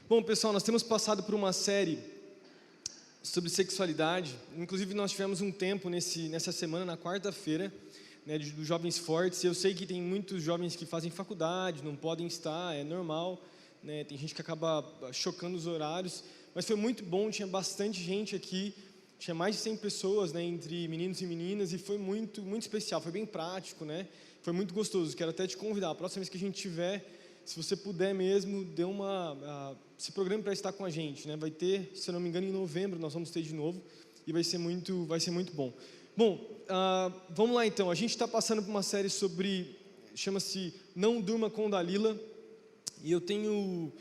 Bom, pessoal, nós temos passado por uma série sobre sexualidade. Inclusive, nós tivemos um tempo nessa semana, na quarta-feira, dos Jovens Fortes. Eu sei que tem muitos jovens que fazem faculdade, não podem estar, é normal, né? Tem gente que acaba chocando os horários, mas foi muito bom, tinha bastante gente aqui, tinha mais de 100 pessoas, né, entre meninos e meninas, e foi muito, muito especial, foi bem prático, né? Foi muito gostoso. Quero até te convidar, a próxima vez que a gente tiver, se você puder mesmo, se programe para estar com a gente, né? Vai ter, se eu não me engano, em novembro nós vamos ter de novo e vai ser muito bom. Bom, vamos lá então. A gente está passando por uma série chama-se Não Durma com Dalila, e eu tenho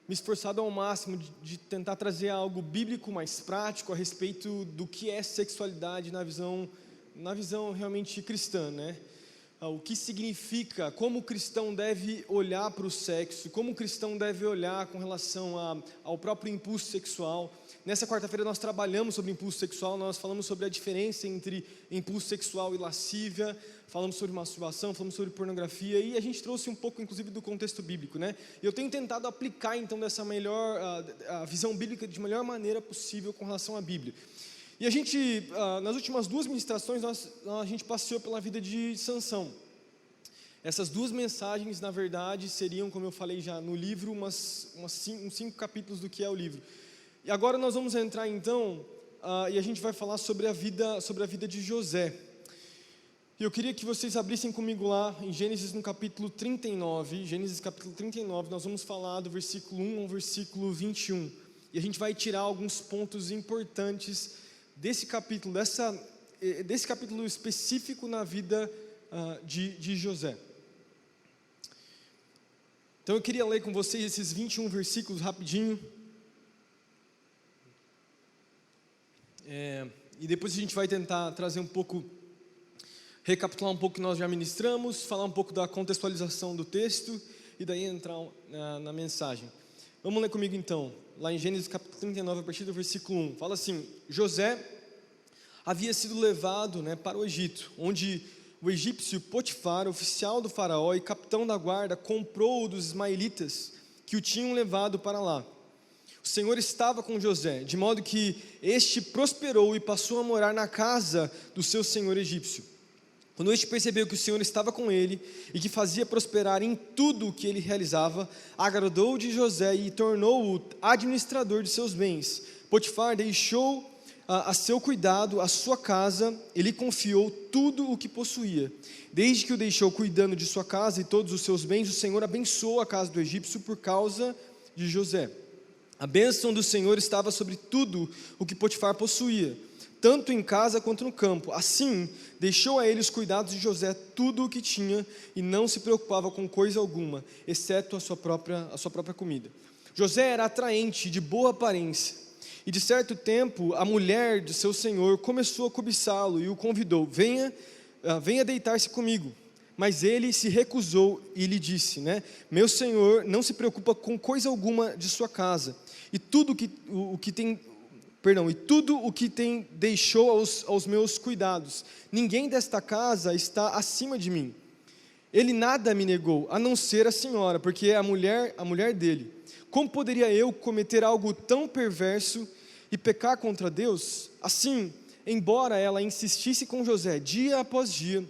me esforçado ao máximo de tentar trazer algo bíblico mais prático a respeito do que é sexualidade na visão realmente cristã, né? O que significa, como o cristão deve olhar para o sexo, como o cristão deve olhar com relação ao próprio impulso sexual. Nessa quarta-feira nós trabalhamos sobre impulso sexual, nós falamos sobre a diferença entre impulso sexual e lascívia, falamos sobre masturbação, falamos sobre pornografia, e a gente trouxe um pouco, inclusive, do contexto bíblico, né? Eu tenho tentado aplicar, então, a visão bíblica de melhor maneira possível com relação à Bíblia. E a gente, nas últimas duas ministrações, a gente passeou pela vida de Sansão. Essas duas mensagens, na verdade, seriam, como eu falei já no livro, uns 5 capítulos do que é o livro. E agora nós vamos entrar, então, e a gente vai falar sobre a vida de José. E eu queria que vocês abrissem comigo lá, em Gênesis, no capítulo 39. Gênesis, capítulo 39, nós vamos falar do versículo 1 ao versículo 21. E a gente vai tirar alguns pontos importantes desse capítulo específico na vida de José. Então eu queria ler com vocês esses 21 versículos rapidinho. E depois a gente vai tentar trazer recapitular um pouco o que nós já ministramos, falar um pouco da contextualização do texto e daí entrar na mensagem. Vamos ler comigo então, lá em Gênesis capítulo 39, a partir do versículo 1. Fala assim: José havia sido levado, para o Egito, onde o egípcio Potifar, oficial do faraó e capitão da guarda, comprou-o dos ismaelitas que o tinham levado para lá. O Senhor estava com José, de modo que este prosperou e passou a morar na casa do seu senhor egípcio. Quando este percebeu que o Senhor estava com ele e que fazia prosperar em tudo o que ele realizava, agradou de José e tornou-o administrador de seus bens. Potifar deixou a seu cuidado a sua casa e lhe confiou tudo o que possuía. Desde que o deixou cuidando de sua casa e todos os seus bens, o Senhor abençoou a casa do egípcio por causa de José. A bênção do Senhor estava sobre tudo o que Potifar possuía, tanto em casa quanto no campo. Assim, deixou a ele os cuidados de José tudo o que tinha e não se preocupava com coisa alguma, exceto a sua própria comida. José era atraente, de boa aparência, e de certo tempo a mulher de seu senhor começou a cobiçá-lo e o convidou: venha deitar-se comigo. Mas ele se recusou e lhe disse, meu senhor não se preocupa com coisa alguma de sua casa, e tudo o que tem deixou aos meus cuidados. Ninguém desta casa está acima de mim. Ele nada me negou, a não ser a senhora, porque é a mulher dele. Como poderia eu cometer algo tão perverso e pecar contra Deus? Assim, embora ela insistisse com José dia após dia,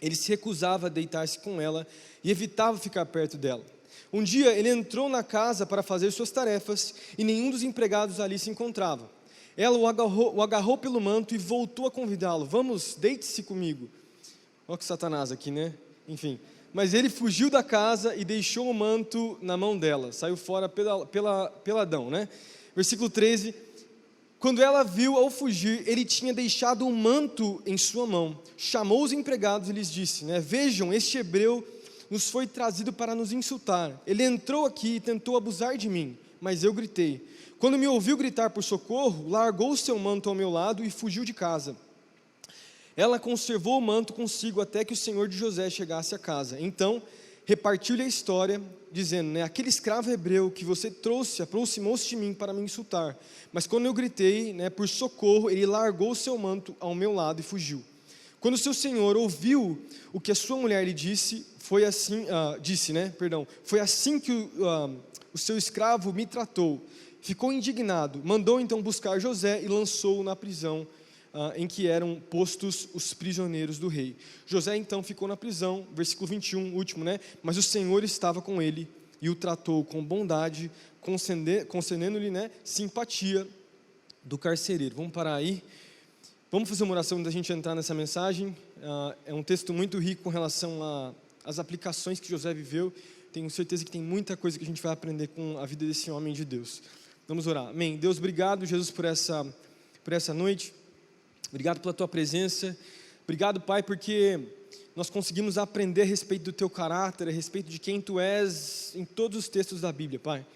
ele se recusava a deitar-se com ela e evitava ficar perto dela. Um dia ele entrou na casa para fazer suas tarefas e nenhum dos empregados ali se encontrava. Ela o agarrou pelo manto e voltou a convidá-lo: vamos, deite-se comigo. Olha que Satanás aqui, né? Enfim, mas ele fugiu da casa e deixou o manto na mão dela, saiu fora peladão, Versículo 13: quando ela viu ao fugir, ele tinha deixado o manto em sua mão, chamou os empregados e lhes disse, vejam, este hebreu nos foi trazido para nos insultar. Ele entrou aqui e tentou abusar de mim, mas eu gritei. Quando me ouviu gritar por socorro, largou o seu manto ao meu lado e fugiu de casa. Ela conservou o manto consigo até que o senhor de José chegasse a casa. Então, repartiu-lhe a história, dizendo, aquele escravo hebreu que você trouxe aproximou-se de mim para me insultar. Mas quando eu gritei, por socorro, ele largou o seu manto ao meu lado e fugiu. Quando seu senhor ouviu o que a sua mulher lhe disse, foi assim que o seu escravo me tratou. Ficou indignado, mandou então buscar José e lançou-o na prisão em que eram postos os prisioneiros do rei. José então ficou na prisão, versículo 21, último, né? Mas o Senhor estava com ele e o tratou com bondade, concedendo-lhe, né, simpatia do carcereiro. Vamos parar aí. Vamos fazer uma oração antes da gente entrar nessa mensagem. É um texto muito rico com relação às aplicações que José viveu. Tenho certeza que tem muita coisa que a gente vai aprender com a vida desse homem de Deus. Vamos orar. Amém. Deus, obrigado, Jesus, por essa noite. Obrigado pela tua presença. Obrigado, Pai, porque nós conseguimos aprender a respeito do teu caráter, a respeito de quem tu és em todos os textos da Bíblia, Pai.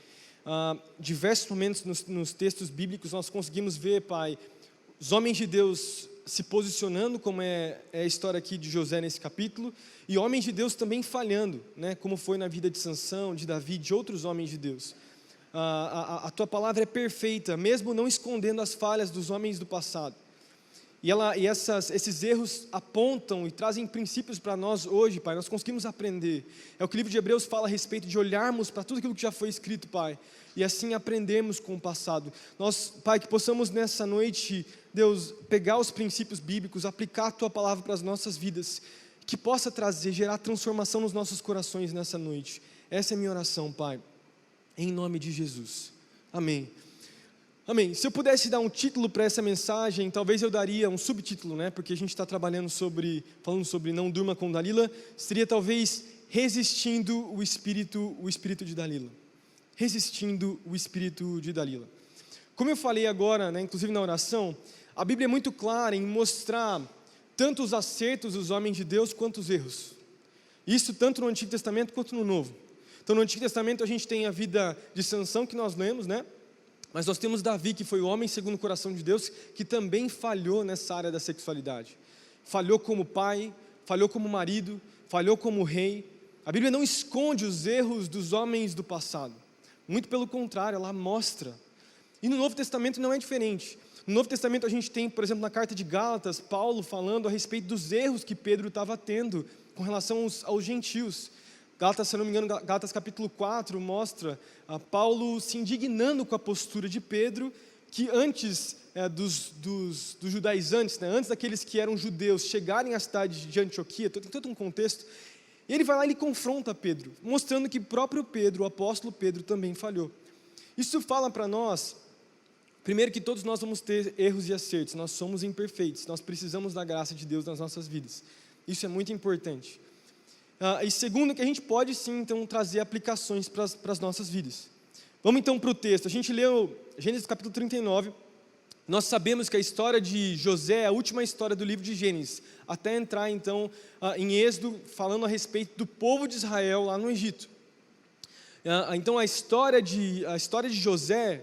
Diversos momentos nos textos bíblicos nós conseguimos ver, Pai, os homens de Deus se posicionando, como é a história aqui de José nesse capítulo, e homens de Deus também falhando, né, como foi na vida de Sansão, de Davi, de outros homens de Deus. A tua palavra é perfeita, mesmo não escondendo as falhas dos homens do passado. E esses erros apontam e trazem princípios para nós hoje, Pai. Nós conseguimos aprender. É o que o livro de Hebreus fala a respeito de olharmos para tudo aquilo que já foi escrito, Pai, e assim aprendermos com o passado. Nós, Pai, que possamos nessa noite, Deus, pegar os princípios bíblicos, aplicar a tua palavra para as nossas vidas, que possa gerar transformação nos nossos corações nessa noite. Essa é a minha oração, Pai, em nome de Jesus. Amém. Amém. Se eu pudesse dar um título para essa mensagem, talvez eu daria um subtítulo, né? Porque a gente está falando sobre não durma com Dalila, seria talvez resistindo o espírito de Dalila. Resistindo o espírito de Dalila. Como eu falei agora, né, inclusive na oração, a Bíblia é muito clara em mostrar tanto os acertos dos homens de Deus quanto os erros. Isso tanto no Antigo Testamento quanto no Novo. Então no Antigo Testamento a gente tem a vida de Sansão que nós lemos, né? Mas nós temos Davi, que foi o homem segundo o coração de Deus, que também falhou nessa área da sexualidade. Falhou como pai, falhou como marido, falhou como rei. A Bíblia não esconde os erros dos homens do passado. Muito pelo contrário, ela mostra. E no Novo Testamento não é diferente. No Novo Testamento a gente tem, por exemplo, na carta de Gálatas, Paulo falando a respeito dos erros que Pedro estava tendo com relação aos gentios. Gálatas, se não me engano, Gálatas capítulo 4 mostra Paulo se indignando com a postura de Pedro, que antes dos judaizantes, né, antes daqueles que eram judeus chegarem à cidade de Antioquia, tem todo um contexto, e ele vai lá e ele confronta Pedro, mostrando que próprio Pedro, o apóstolo Pedro, também falhou. Isso fala para nós, primeiro, que todos nós vamos ter erros e acertos, nós somos imperfeitos, nós precisamos da graça de Deus nas nossas vidas. Isso é muito importante. E segundo, que a gente pode sim, então, trazer aplicações para as nossas vidas. Vamos então para o texto. A gente leu Gênesis capítulo 39. Nós sabemos que a história de José é a última história do livro de Gênesis, até entrar então em Êxodo, falando a respeito do povo de Israel lá no Egito. Então a história de José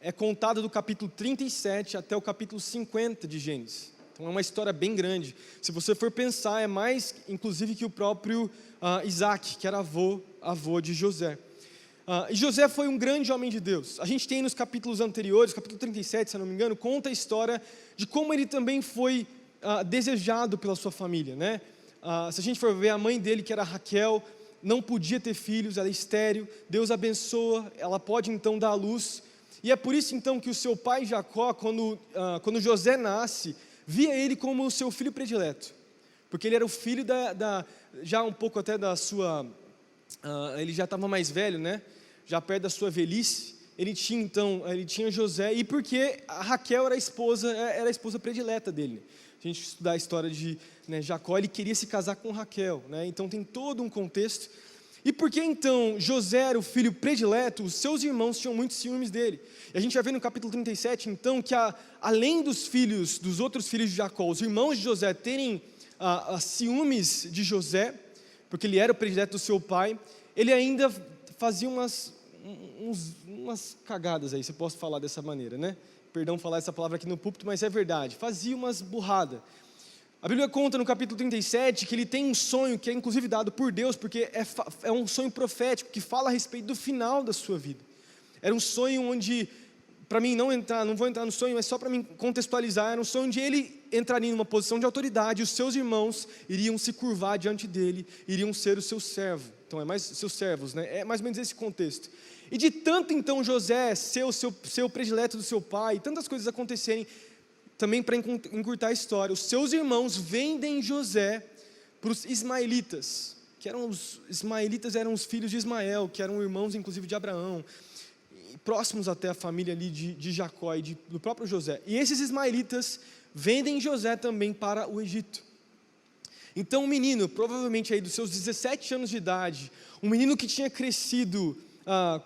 é contada do capítulo 37 até o capítulo 50 de Gênesis. Então é uma história bem grande. Se você for pensar, é mais, inclusive, que o próprio Isaac, que era avô de José. E José foi um grande homem de Deus. A gente tem nos capítulos anteriores, capítulo 37, se eu não me engano, conta a história de como ele também foi desejado pela sua família, né? Se a gente for ver, a mãe dele, que era Raquel, não podia ter filhos, ela é estéril, Deus abençoa, ela pode então dar à luz. E é por isso então que o seu pai Jacó, quando José nasce, via ele como o seu filho predileto, porque ele era o filho já um pouco até da sua, ele já estava mais velho, né? Já perto da sua velhice, ele tinha José, e porque a Raquel era a esposa predileta dele. A gente estudar a história de Jacó, ele queria se casar com Raquel, né? Então tem todo um contexto. E porque então José era o filho predileto, os seus irmãos tinham muitos ciúmes dele. E a gente vai ver no capítulo 37, então, que além dos outros filhos de Jacó, os irmãos de José terem ciúmes de José, porque ele era o predileto do seu pai, ele ainda fazia umas cagadas aí, se eu posso falar dessa maneira, né? Perdão falar essa palavra aqui no púlpito, mas é verdade. Fazia umas burradas. A Bíblia conta no capítulo 37 que ele tem um sonho que é inclusive dado por Deus, porque é um sonho profético que fala a respeito do final da sua vida. Era um sonho onde para mim não vou entrar no sonho, mas só para mim contextualizar, era um sonho onde ele entraria em uma posição de autoridade, os seus irmãos iriam se curvar diante dele, iriam ser o seu servo. Então é mais seus servos, né? É mais ou menos esse contexto. E de tanto então José ser o seu predileto do seu pai, tantas coisas acontecerem, também para encurtar a história, os seus irmãos vendem José para os ismaelitas, os ismaelitas eram os filhos de Ismael, que eram irmãos inclusive de Abraão, próximos até a família ali de Jacó e do próprio José. E esses ismaelitas vendem José também para o Egito. Então um menino, provavelmente aí dos seus 17 anos de idade, um menino que tinha crescido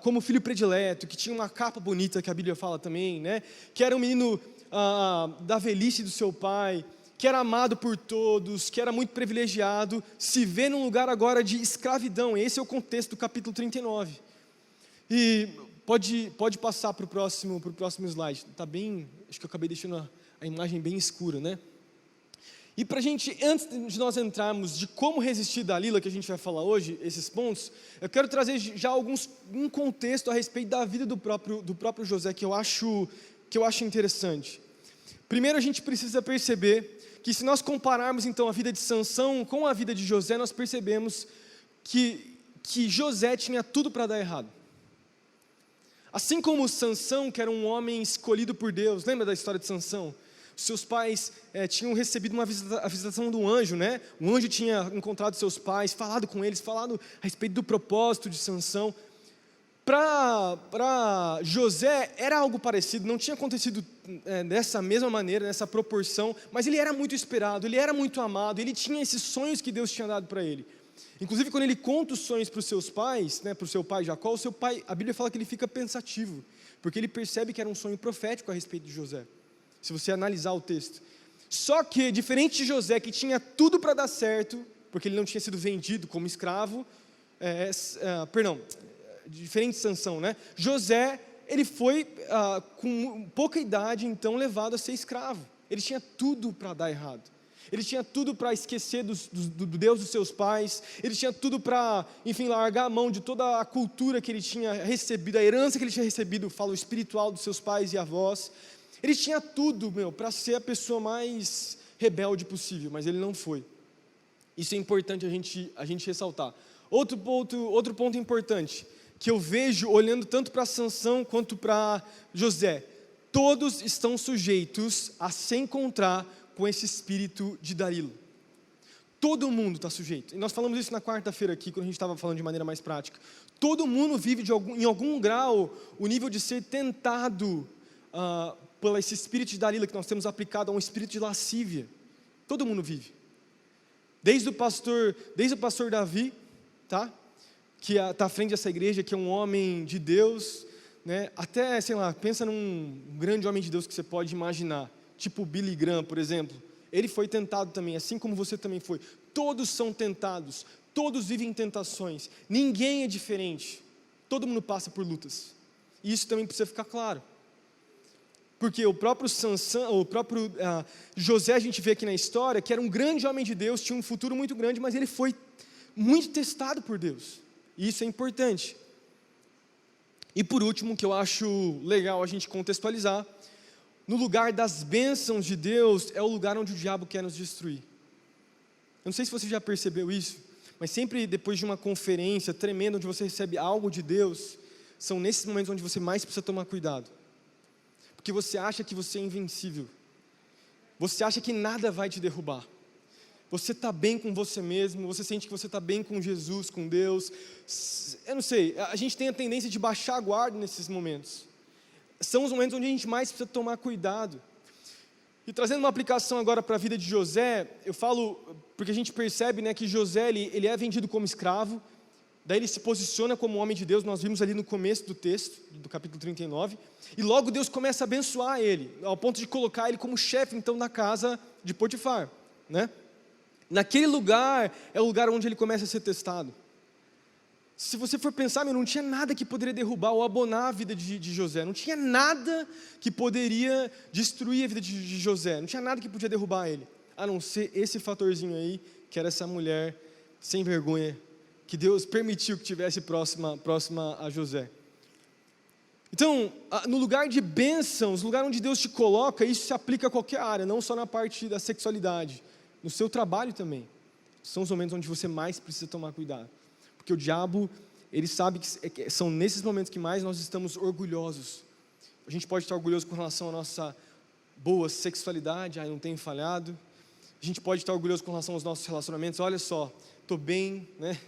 como filho predileto, que tinha uma capa bonita, que a Bíblia fala também, né? Que era um menino da velhice do seu pai, que era amado por todos, que era muito privilegiado, se vê num lugar agora de escravidão. Esse é o contexto do capítulo 39. E pode passar para o próximo slide. Tá bem, acho que eu acabei deixando a imagem bem escura, né? E para a gente, antes de nós entrarmos de como resistir Dalila, que a gente vai falar hoje, esses pontos, eu quero trazer já um contexto a respeito da vida do próprio José, que eu acho interessante. Primeiro a gente precisa perceber que se nós compararmos então a vida de Sansão com a vida de José, nós percebemos que José tinha tudo para dar errado. Assim como Sansão, que era um homem escolhido por Deus, lembra da história de Sansão? Seus pais tinham recebido a visitação do anjo, né? O anjo tinha encontrado seus pais, falado com eles, falado a respeito do propósito de Sansão. Para José era algo parecido, não tinha acontecido dessa mesma maneira, nessa proporção, mas ele era muito esperado, ele era muito amado, ele tinha esses sonhos que Deus tinha dado para ele. Inclusive quando ele conta os sonhos para os seus pais, né, para o seu pai Jacó, a Bíblia fala que ele fica pensativo, porque ele percebe que era um sonho profético a respeito de José, se você analisar o texto. Só que, diferente de José, que tinha tudo para dar certo, porque ele não tinha sido vendido como escravo, diferente de Sansão, né? José, ele foi com pouca idade, então, levado a ser escravo. Ele tinha tudo para dar errado. Ele tinha tudo para esquecer do Deus dos seus pais. Ele tinha tudo para, enfim, largar a mão de toda a cultura que ele tinha recebido, a herança que ele tinha recebido, falo espiritual dos seus pais e avós. Ele tinha tudo, para ser a pessoa mais rebelde possível, mas ele não foi. Isso é importante a gente ressaltar. Outro ponto importante, que eu vejo olhando tanto para Sansão quanto para José, todos estão sujeitos a se encontrar com esse espírito de Dalila. Todo mundo está sujeito. E nós falamos isso na quarta-feira aqui, quando a gente estava falando de maneira mais prática. Todo mundo vive em algum grau o nível de ser tentado por esse espírito de Dalila que nós temos aplicado a um espírito de lascívia. Todo mundo vive. Desde o pastor Davi, tá? Que está à frente dessa igreja, que é um homem de Deus, né? Até, sei lá, pensa num grande homem de Deus que você pode imaginar, tipo Billy Graham, por exemplo. Ele foi tentado também, assim como você também foi. Todos são tentados, todos vivem tentações, ninguém é diferente, todo mundo passa por lutas. E isso também precisa ficar claro. Porque o próprio José, a gente vê aqui na história, que era um grande homem de Deus, tinha um futuro muito grande, mas ele foi muito testado por Deus. E isso é importante. E por último, que eu acho legal a gente contextualizar, no lugar das bênçãos de Deus, é o lugar onde o diabo quer nos destruir. Eu não sei se você já percebeu isso, mas sempre depois de uma conferência tremenda, onde você recebe algo de Deus, são nesses momentos onde você mais precisa tomar cuidado. Porque você acha que você é invencível. Você acha que nada vai te derrubar. Você está bem com você mesmo, você sente que você está bem com Jesus, com Deus. Eu não sei, a gente tem a tendência de baixar a guarda nesses momentos. São os momentos onde a gente mais precisa tomar cuidado. E trazendo uma aplicação agora para a vida de José, eu falo, porque a gente percebe, né, que José ele é vendido como escravo, daí ele se posiciona como homem de Deus, nós vimos ali no começo do texto, do capítulo 39, e logo Deus começa a abençoar ele, ao ponto de colocar ele como chefe, então, da casa de Potifar, né? Naquele lugar, é o lugar onde ele começa a ser testado. Se você for pensar, não tinha nada que poderia derrubar ou abonar a vida de José, não tinha nada que poderia destruir a vida de José, não tinha nada que podia derrubar ele, a não ser esse fatorzinho aí, que era essa mulher sem vergonha, que Deus permitiu que tivesse próxima a José. Então, no lugar de bênçãos, no lugar onde Deus te coloca, isso se aplica a qualquer área, não só na parte da sexualidade, no seu trabalho também. São os momentos onde você mais precisa tomar cuidado, porque o diabo, ele sabe que são nesses momentos que mais nós estamos orgulhosos. A gente pode estar orgulhoso com relação à nossa boa sexualidade, não tenho falhado. A gente pode estar orgulhoso com relação aos nossos relacionamentos, olha só, estou bem, né?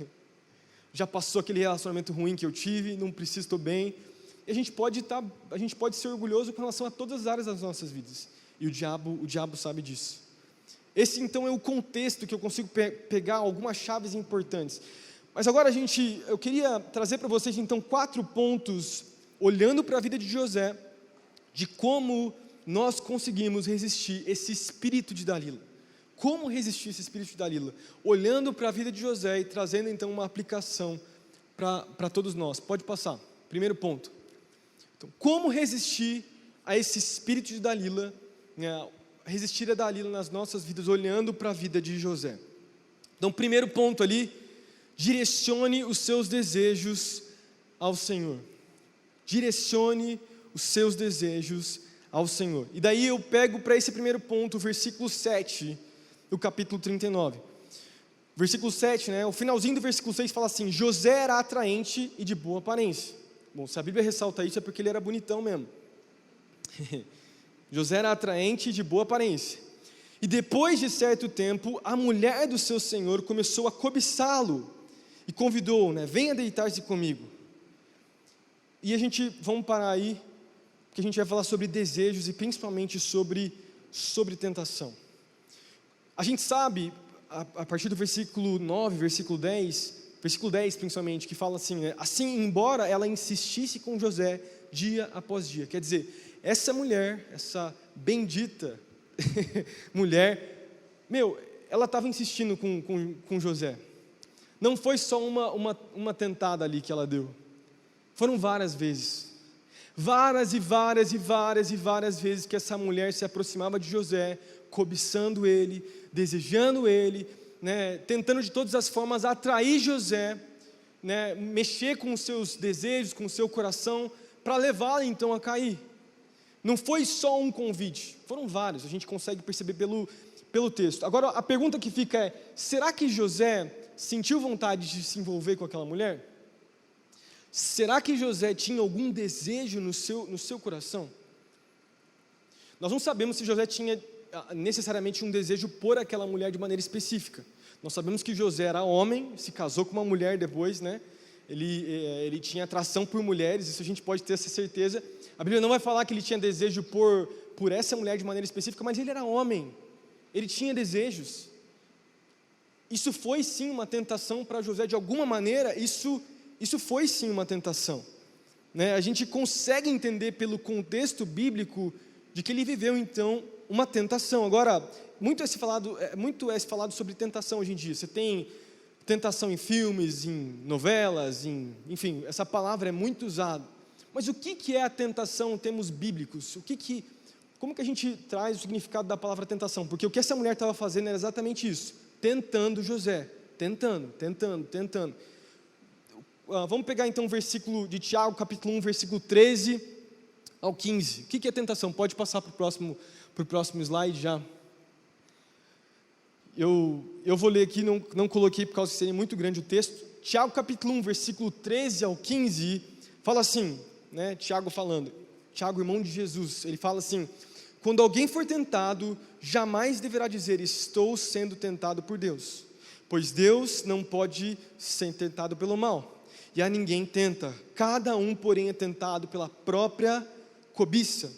Já passou aquele relacionamento ruim que eu tive, não preciso, estou bem. E a gente pode ser orgulhoso com relação a todas as áreas das nossas vidas. E o diabo sabe disso. Esse então é o contexto que eu consigo pegar algumas chaves importantes. Mas agora eu queria trazer para vocês então 4 pontos, olhando para a vida de José, de como nós conseguimos resistir esse espírito de Dalila. Como resistir esse espírito de Dalila? Olhando para a vida de José e trazendo então uma aplicação para todos nós. Pode passar. Primeiro ponto. Então, como resistir a esse espírito de Dalila, né, resistir a Dalila nas nossas vidas, olhando para a vida de José. Então, primeiro ponto ali, direcione os seus desejos ao Senhor. Direcione os seus desejos ao Senhor. E daí eu pego para esse primeiro ponto, o versículo 7, do capítulo 39. Versículo 7, né, o finalzinho do versículo 6 fala assim: José era atraente e de boa aparência. Bom, se a Bíblia ressalta isso é porque ele era bonitão mesmo. José era atraente e de boa aparência. E depois de certo tempo, a mulher do seu senhor começou a cobiçá-lo e convidou-o, né, venha deitar-se comigo. E vamos parar aí, porque a gente vai falar sobre desejos e principalmente sobre tentação. A gente sabe, a partir do versículo 9, versículo 10 principalmente, que fala assim, né, assim, embora ela insistisse com José dia após dia. Quer dizer, essa mulher, essa bendita mulher, ela estava insistindo com José. Não foi só uma tentada ali que ela deu. Foram várias vezes. Várias vezes que essa mulher se aproximava de José, cobiçando ele, desejando ele, né, tentando de todas as formas atrair José, né, mexer com os seus desejos, com o seu coração, para levá-lo então a cair. Não foi só um convite, foram vários, a gente consegue perceber pelo texto. Agora a pergunta que fica é: será que José sentiu vontade de se envolver com aquela mulher? Será que José tinha algum desejo no seu coração? Nós não sabemos se José tinha necessariamente um desejo por aquela mulher de maneira específica. Nós sabemos que José era homem, se casou com uma mulher depois, né? Ele tinha atração por mulheres, isso a gente pode ter essa certeza. A Bíblia não vai falar que ele tinha desejo por essa mulher de maneira específica, mas ele era homem, ele tinha desejos. Isso foi sim uma tentação para José, de alguma maneira, isso foi sim uma tentação, né? A gente consegue entender pelo contexto bíblico de que ele viveu então uma tentação. Agora, muito é se falado sobre tentação hoje em dia. Você tem tentação em filmes, em novelas, enfim, essa palavra é muito usada. Mas o que é a tentação em termos bíblicos? Como que a gente traz o significado da palavra tentação? Porque o que essa mulher estava fazendo era exatamente isso, tentando José, tentando. Vamos pegar então o versículo de Tiago, capítulo 1, versículo 13 ao 15. O que é tentação? Pode passar para o próximo slide já. Eu vou ler aqui, não coloquei por causa que seria muito grande o texto. Tiago capítulo 1, versículo 13 ao 15, fala assim, né, Tiago, irmão de Jesus, ele fala assim: quando alguém for tentado, jamais deverá dizer, estou sendo tentado por Deus, pois Deus não pode ser tentado pelo mal, e a ninguém tenta, cada um porém é tentado pela própria cobiça,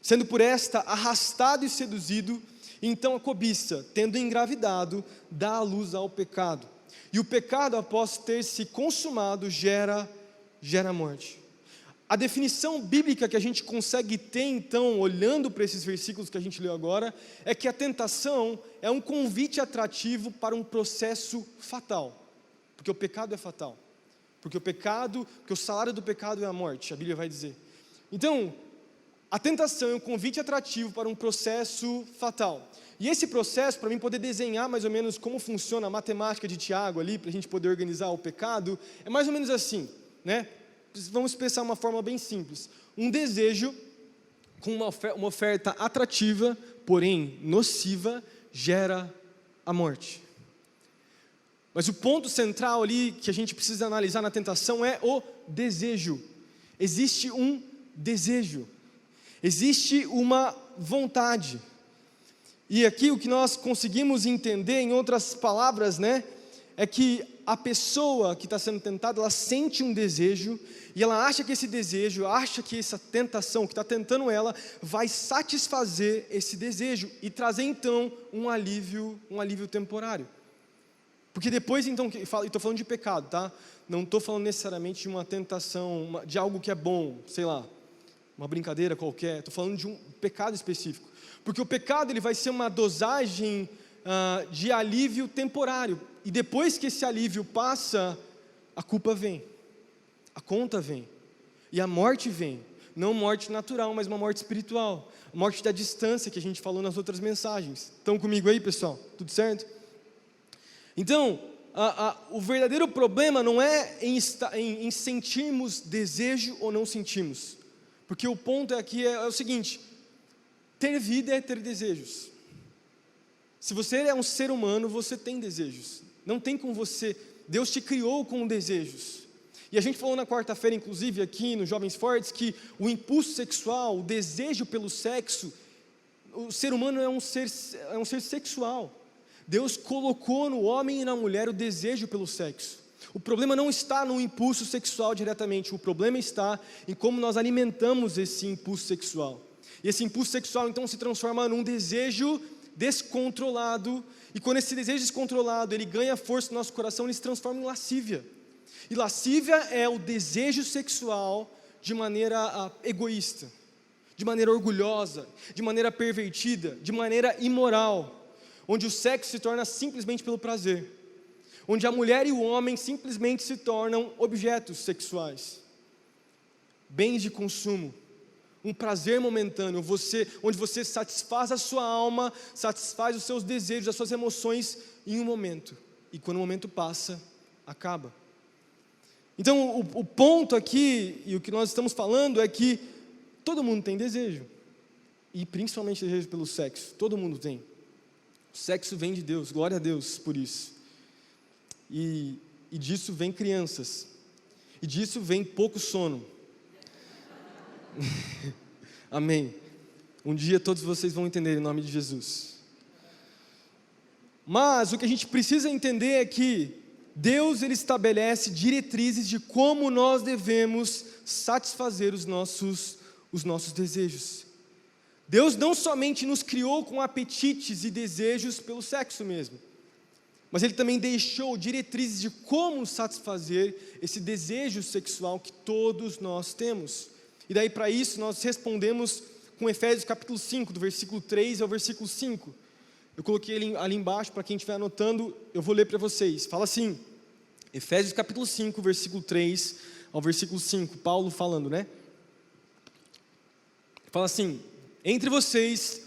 sendo por esta arrastado e seduzido. Então a cobiça, tendo engravidado, dá à luz ao pecado, e o pecado, após ter se consumado, gera morte. A definição bíblica que a gente consegue ter então, olhando para esses versículos que a gente leu agora, é que a tentação é um convite atrativo para um processo fatal, porque o pecado é fatal, porque o salário do pecado é a morte, a Bíblia vai dizer. Então, a tentação é um convite atrativo para um processo fatal. E esse processo, para mim poder desenhar mais ou menos como funciona a matemática de Tiago ali, para a gente poder organizar o pecado, é mais ou menos assim, né? vamos pensar uma forma bem simples. Um desejo com uma oferta atrativa, porém nociva, gera a morte. Mas o ponto central ali que a gente precisa analisar na tentação é o desejo. Existe um desejo, existe uma vontade. E aqui o que nós conseguimos entender, em outras palavras, né, é que a pessoa que está sendo tentada, ela sente um desejo, e ela acha que esse desejo, acha que essa tentação que está tentando ela, vai satisfazer esse desejo, e trazer então um alívio temporário. Porque depois então, estou falando de pecado, tá? Não estou falando necessariamente de uma tentação, de algo que é bom, sei lá, uma brincadeira qualquer, estou falando de um pecado específico. Porque o pecado ele vai ser uma dosagem de alívio temporário, e depois que esse alívio passa, a culpa vem, a conta vem, e a morte vem, não morte natural, mas uma morte espiritual, a morte da distância que a gente falou nas outras mensagens. Estão comigo aí, pessoal? Tudo certo? Então, o verdadeiro problema não é em sentirmos desejo ou não sentimos, porque o ponto aqui é o seguinte: ter vida é ter desejos. Se você é um ser humano, você tem desejos. Não tem como você... Deus te criou com desejos. E a gente falou na quarta-feira, inclusive, aqui no Jovens Fortes, que o impulso sexual, o desejo pelo sexo, o ser humano é um ser sexual. Deus colocou no homem e na mulher o desejo pelo sexo. O problema não está no impulso sexual diretamente, o problema está em como nós alimentamos esse impulso sexual. E esse impulso sexual então se transforma num desejo descontrolado, e quando esse desejo descontrolado ele ganha força no nosso coração, ele se transforma em lascívia. E lascívia é o desejo sexual de maneira egoísta, de maneira orgulhosa, de maneira pervertida, de maneira imoral, onde o sexo se torna simplesmente pelo prazer, onde a mulher e o homem simplesmente se tornam objetos sexuais, bens de consumo, um prazer momentâneo, onde você satisfaz a sua alma, satisfaz os seus desejos, as suas emoções em um momento, e quando o momento passa, acaba. Então o ponto aqui, e o que nós estamos falando é que todo mundo tem desejo, e principalmente desejo pelo sexo, todo mundo tem. O sexo vem de Deus, glória a Deus por isso. E disso vem crianças, e disso vem pouco sono. Amém. Um dia todos vocês vão entender em nome de Jesus. Mas o que a gente precisa entender é que Deus ele estabelece diretrizes de como nós devemos satisfazer os nossos desejos. Deus não somente nos criou com apetites e desejos pelo sexo mesmo, mas Ele também deixou diretrizes de como satisfazer esse desejo sexual que todos nós temos. E daí para isso nós respondemos com Efésios capítulo 5, do versículo 3 ao versículo 5. Eu coloquei ele ali embaixo, para quem estiver anotando, eu vou ler para vocês. Fala assim, Efésios capítulo 5, versículo 3 ao versículo 5, Paulo falando, né? Fala assim: entre vocês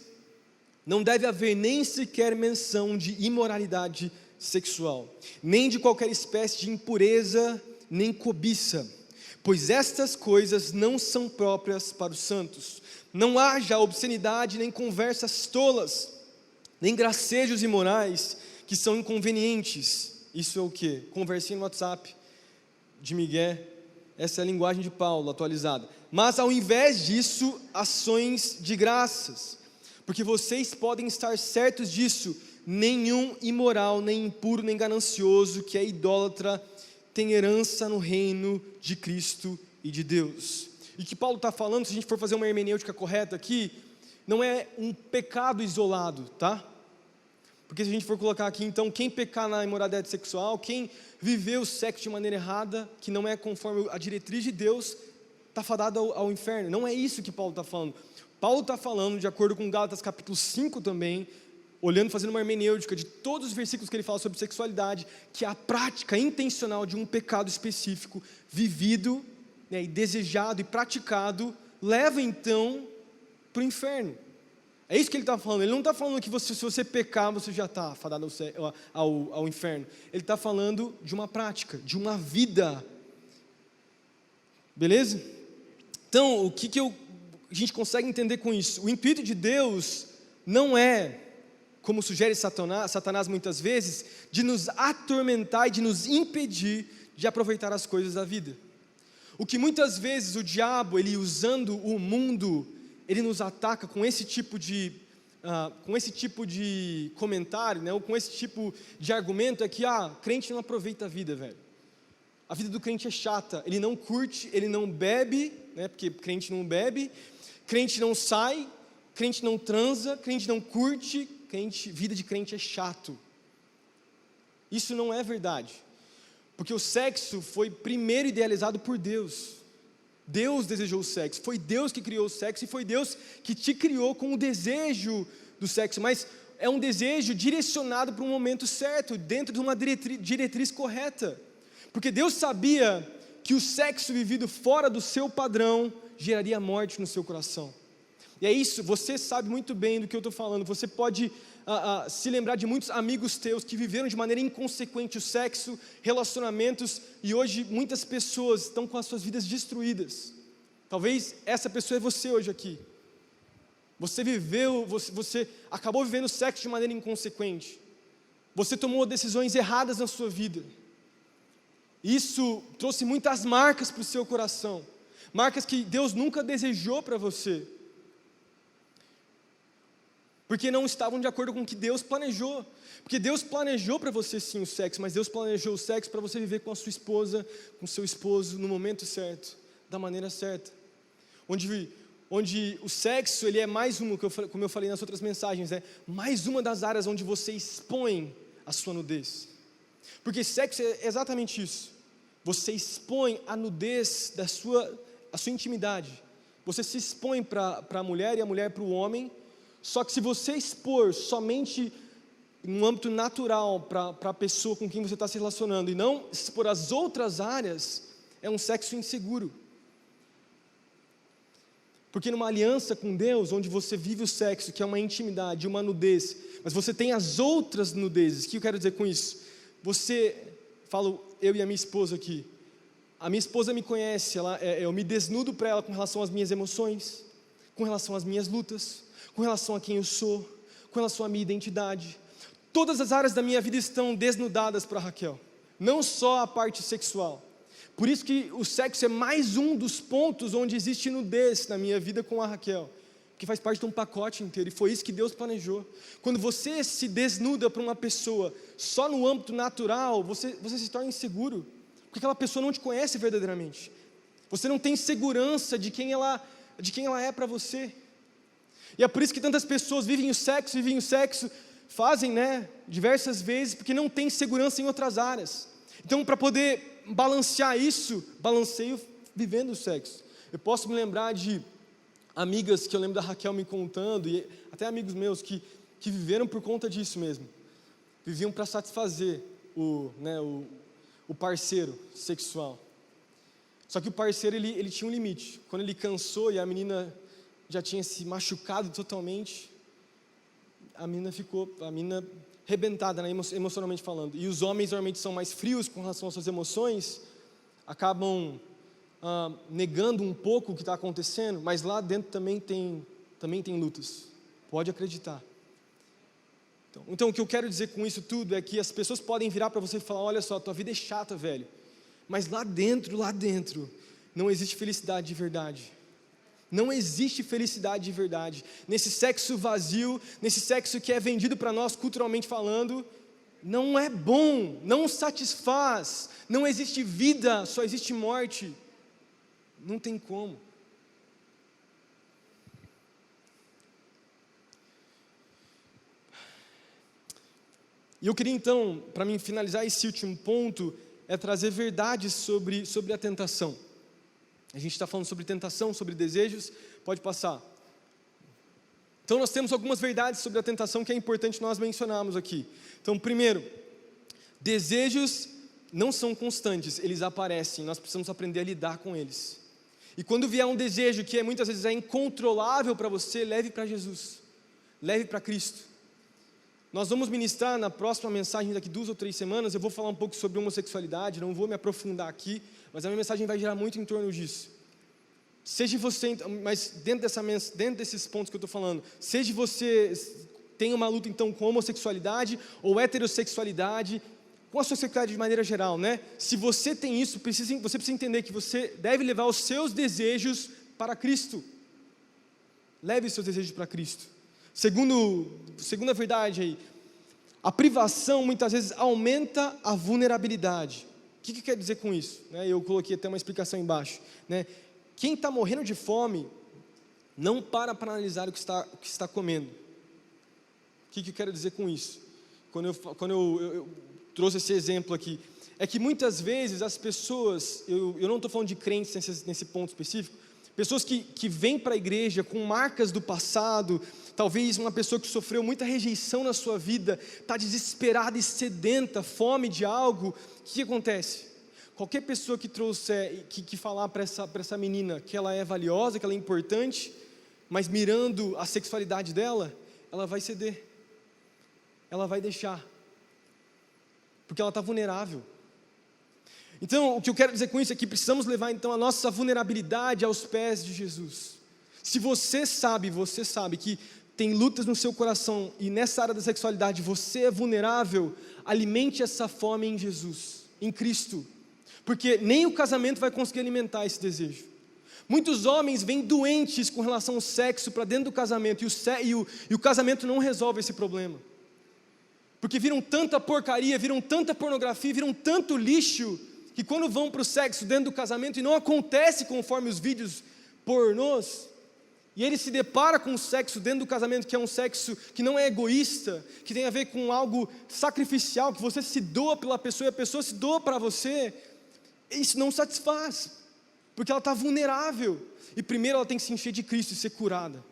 não deve haver nem sequer menção de imoralidade sexual, nem de qualquer espécie de impureza, nem cobiça, pois estas coisas não são próprias para os santos. Não haja obscenidade, nem conversas tolas, nem gracejos imorais, que são inconvenientes. Isso é o quê? Conversinha no WhatsApp de Miguel. Essa é a linguagem de Paulo atualizada. Mas ao invés disso, ações de graças, porque vocês podem estar certos disso: nenhum imoral, nem impuro, nem ganancioso, que é idólatra, tem herança no reino de Cristo e de Deus. E o que Paulo está falando, se a gente for fazer uma hermenêutica correta aqui, não é um pecado isolado, tá? Porque se a gente for colocar aqui, então, quem pecar na imoralidade sexual, quem viver o sexo de maneira errada, que não é conforme a diretriz de Deus, está fadado ao inferno. Não é isso que Paulo está falando. Paulo está falando, de acordo com Gálatas capítulo 5 também, olhando, fazendo uma hermenêutica de todos os versículos que ele fala sobre sexualidade, que a prática intencional de um pecado específico, vivido, né, e desejado e praticado, leva então para o inferno. É isso que ele está falando. Ele não está falando que se você pecar, você já está fadado ao inferno. Ele está falando de uma prática, de uma vida Beleza? Então, a gente consegue entender com isso? O intuito de Deus não é, como sugere Satanás muitas vezes, de nos atormentar e de nos impedir de aproveitar as coisas da vida. O que muitas vezes o diabo, ele usando o mundo, ele nos ataca com esse tipo de comentário, né, ou com esse tipo de argumento, é que, crente não aproveita a vida, velho. A vida do crente é chata, ele não curte, ele não bebe, né, porque crente não bebe, crente não sai, crente não transa, crente não curte, vida de crente é chato. Isso não é verdade, porque o sexo foi primeiro idealizado por Deus. Deus desejou o sexo, foi Deus que criou o sexo e foi Deus que te criou com o desejo do sexo, mas é um desejo direcionado para um momento certo, dentro de uma diretriz correta, porque Deus sabia que o sexo vivido fora do seu padrão geraria morte no seu coração. E é isso, você sabe muito bem do que eu estou falando, você pode se lembrar de muitos amigos teus que viveram de maneira inconsequente o sexo, relacionamentos, e hoje muitas pessoas estão com as suas vidas destruídas. Talvez essa pessoa é você hoje aqui. Você acabou vivendo sexo de maneira inconsequente, você tomou decisões erradas na sua vida, isso trouxe muitas marcas para o seu coração, marcas que Deus nunca desejou para você, porque não estavam de acordo com o que Deus planejou, porque Deus planejou para você sim o sexo, mas Deus planejou o sexo para você viver com a sua esposa, com o seu esposo, no momento certo, da maneira certa, onde o sexo, ele é mais uma, como eu falei nas outras mensagens, é mais uma das áreas onde você expõe a sua nudez, porque sexo é exatamente isso, você expõe a nudez a sua intimidade, você se expõe para a mulher e a mulher para o homem. Só que se você expor somente em um âmbito natural para a pessoa com quem você está se relacionando e não expor as outras áreas, é um sexo inseguro. Porque numa aliança com Deus, onde você vive o sexo, que é uma intimidade, uma nudez, mas você tem as outras nudezes, o que eu quero dizer com isso? Falo eu e a minha esposa aqui, a minha esposa me conhece, eu me desnudo para ela com relação às minhas emoções, com relação às minhas lutas, com relação a quem eu sou, com relação à minha identidade. Todas as áreas da minha vida estão desnudadas para Raquel, não só a parte sexual. Por isso que o sexo é mais um dos pontos onde existe nudez na minha vida com a Raquel, que faz parte de um pacote inteiro, e foi isso que Deus planejou. Quando você se desnuda para uma pessoa só no âmbito natural, você se torna inseguro, porque aquela pessoa não te conhece verdadeiramente, você não tem segurança de quem ela é para você. E é por isso que tantas pessoas vivem o sexo, fazem, né, diversas vezes, porque não tem segurança em outras áreas. Então, para poder balancear isso, balanceio vivendo o sexo. Eu posso me lembrar de amigas que eu lembro da Raquel me contando, e até amigos meus que viveram por conta disso mesmo. Viviam para satisfazer o parceiro sexual. Só que o parceiro, ele tinha um limite. Quando ele cansou e a menina já tinha se machucado totalmente, a menina ficou arrebentada, né, emocionalmente falando. E os homens normalmente são mais frios com relação às suas emoções, acabam negando um pouco o que está acontecendo, mas lá dentro também tem lutas, pode acreditar. Então o que eu quero dizer com isso tudo é que as pessoas podem virar para você e falar: olha só, tua vida é chata, velho, mas lá dentro não existe felicidade de verdade. Não existe felicidade de verdade. Nesse sexo vazio, nesse sexo que é vendido para nós culturalmente falando, não é bom, não satisfaz, não existe vida, só existe morte. Não tem como. E eu queria então, para mim finalizar esse último ponto, é trazer verdades sobre a tentação. A gente está falando sobre tentação, sobre desejos, pode passar. Então nós temos algumas verdades sobre a tentação que é importante nós mencionarmos aqui. Então primeiro, desejos não são constantes, eles aparecem, nós precisamos aprender a lidar com eles. E quando vier um desejo que muitas vezes é incontrolável para você, leve para Jesus, leve para Cristo. Nós vamos ministrar na próxima mensagem, daqui 2 ou 3 semanas, eu vou falar um pouco sobre homossexualidade, não vou me aprofundar aqui, mas a minha mensagem vai girar muito em torno disso. Seja você, mas dentro desses pontos que eu estou falando, seja você tem uma luta então com homossexualidade ou heterossexualidade, com a sua sexualidade de maneira geral, né? Se você tem isso, você precisa entender que você deve levar os seus desejos para Cristo. Leve os seus desejos para Cristo. Segunda verdade aí, a privação muitas vezes aumenta a vulnerabilidade. O que quer dizer com isso? Eu coloquei até uma explicação embaixo, né? Quem está morrendo de fome, não para analisar o que está comendo. O que eu quero dizer com isso? Quando eu trouxe esse exemplo aqui, é que muitas vezes as pessoas, eu não estou falando de crentes nesse ponto específico, pessoas que vêm para a igreja com marcas do passado, talvez uma pessoa que sofreu muita rejeição na sua vida, está desesperada e sedenta, fome de algo, o que acontece? Qualquer pessoa que trouxer, que falar para essa menina que ela é valiosa, que ela é importante, mas mirando a sexualidade dela, ela vai ceder, ela vai deixar, porque ela está vulnerável. Então, o que eu quero dizer com isso é que precisamos levar então a nossa vulnerabilidade aos pés de Jesus. Se você sabe que tem lutas no seu coração e nessa área da sexualidade você é vulnerável, alimente essa fome em Jesus, em Cristo, porque nem o casamento vai conseguir alimentar esse desejo. Muitos homens vêm doentes com relação ao sexo para dentro do casamento e o casamento não resolve esse problema, porque viram tanta porcaria, viram tanta pornografia, viram tanto lixo, que quando vão para o sexo dentro do casamento e não acontece conforme os vídeos pornôs, e ele se depara com o sexo dentro do casamento, que é um sexo que não é egoísta, que tem a ver com algo sacrificial, que você se doa pela pessoa e a pessoa se doa para você, isso não satisfaz, porque ela está vulnerável, e primeiro ela tem que se encher de Cristo e ser curada.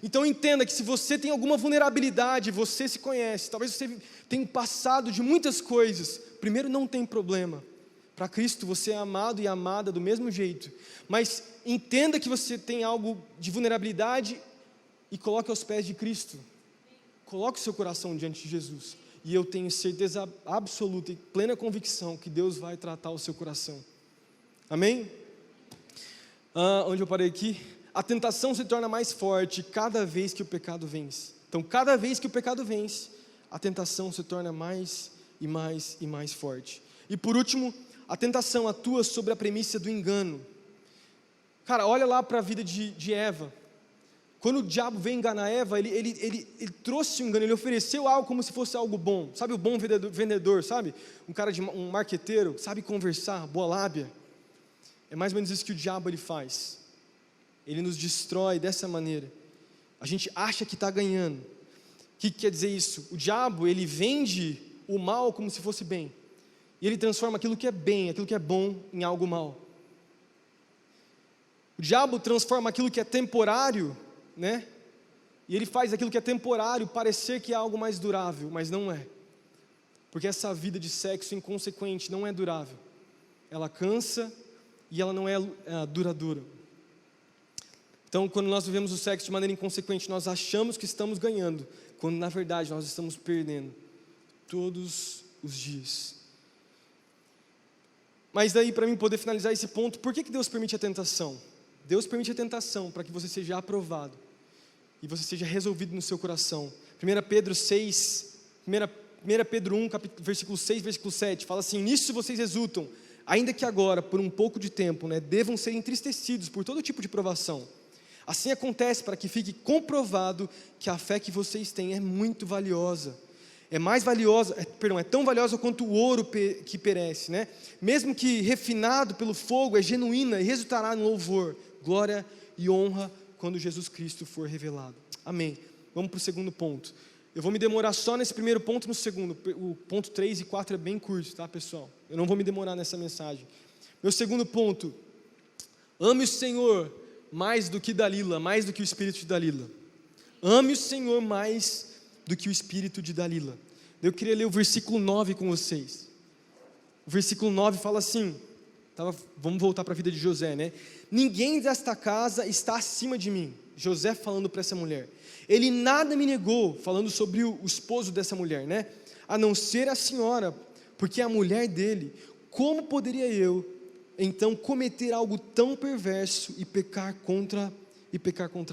Então entenda que se você tem alguma vulnerabilidade, você se conhece, talvez você tenha passado de muitas coisas, primeiro não tem problema, para Cristo você é amado e amada do mesmo jeito, mas entenda que você tem algo de vulnerabilidade e coloque aos pés de Cristo, coloque o seu coração diante de Jesus, e eu tenho certeza absoluta e plena convicção que Deus vai tratar o seu coração. Amém? Onde eu parei aqui? A tentação se torna mais forte cada vez que o pecado vence. Então, cada vez que o pecado vence, a tentação se torna mais e mais e mais forte. E por último, a tentação atua sobre a premissa do engano. Cara, olha lá para a vida de Eva. Quando o diabo veio enganar Eva, ele trouxe um engano, ele ofereceu algo como se fosse algo bom. Sabe o bom vendedor, sabe? Um marqueteiro, sabe conversar, boa lábia. É mais ou menos isso que o diabo ele faz. Ele nos destrói dessa maneira. A gente acha que está ganhando. O que quer dizer isso? O diabo, ele vende o mal como se fosse bem. E ele transforma aquilo que é bem, aquilo que é bom, em algo mal. O diabo transforma aquilo que é temporário, né? E ele faz aquilo que é temporário parecer que é algo mais durável, mas não é. Porque essa vida de sexo inconsequente não é durável. Ela cansa e ela não é duradoura. Então, quando nós vivemos o sexo de maneira inconsequente, nós achamos que estamos ganhando, quando na verdade nós estamos perdendo todos os dias. Mas daí, para mim poder finalizar esse ponto, por que Deus permite a tentação? Deus permite a tentação para que você seja aprovado e você seja resolvido no seu coração. 1 Pedro 1 versículo 6, versículo 7, fala assim: nisso vocês exultam, ainda que agora, por um pouco de tempo, devam ser entristecidos por todo tipo de provação. Assim acontece para que fique comprovado que a fé que vocês têm é muito valiosa. É tão valiosa quanto o ouro que perece, né? Mesmo que refinado pelo fogo, é genuína e resultará no louvor, glória e honra quando Jesus Cristo for revelado. Amém. Vamos para o segundo ponto. Eu vou me demorar só nesse primeiro ponto e no segundo. O ponto 3 e 4 é bem curto, tá, pessoal? Eu não vou me demorar nessa mensagem. Meu segundo ponto: ame o Senhor mais do que Dalila, mais do que o espírito de Dalila. Ame o Senhor mais do que o espírito de Dalila. Eu queria ler o versículo 9 com vocês. O versículo 9 fala assim, vamos voltar para a vida de José, né? Ninguém desta casa está acima de mim. José falando para essa mulher. Ele nada me negou, falando sobre o esposo dessa mulher, né? A não ser a senhora, porque é a mulher dele. Como poderia eu então cometer algo tão perverso e pecar contra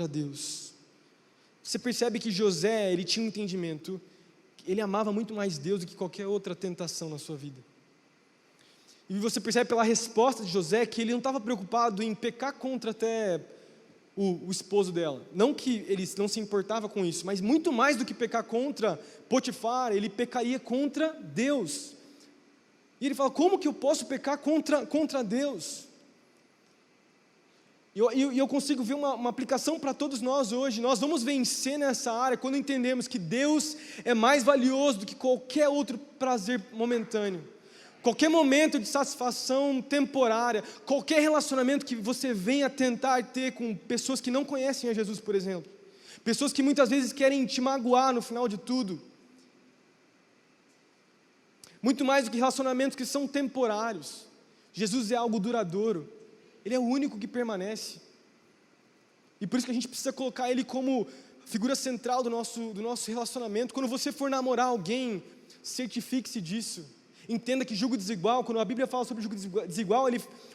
Deus? Você percebe que José, ele tinha um entendimento, ele amava muito mais Deus do que qualquer outra tentação na sua vida. E você percebe pela resposta de José que ele não estava preocupado em pecar contra até o esposo dela. Não que ele não se importava com isso, mas muito mais do que pecar contra Potifar, ele pecaria contra Deus. E ele fala, como que eu posso pecar contra Deus? E eu consigo ver uma aplicação para todos nós hoje. Nós vamos vencer nessa área quando entendemos que Deus é mais valioso do que qualquer outro prazer momentâneo. Qualquer momento de satisfação temporária, qualquer relacionamento que você venha tentar ter com pessoas que não conhecem a Jesus, por exemplo. Pessoas que muitas vezes querem te magoar no final de tudo. Muito mais do que relacionamentos que são temporários. Jesus é algo duradouro. Ele é o único que permanece. E por isso que a gente precisa colocar Ele como figura central do nosso relacionamento. Quando você for namorar alguém, certifique-se disso. Entenda que julgo desigual, quando a Bíblia fala sobre julgo desigual,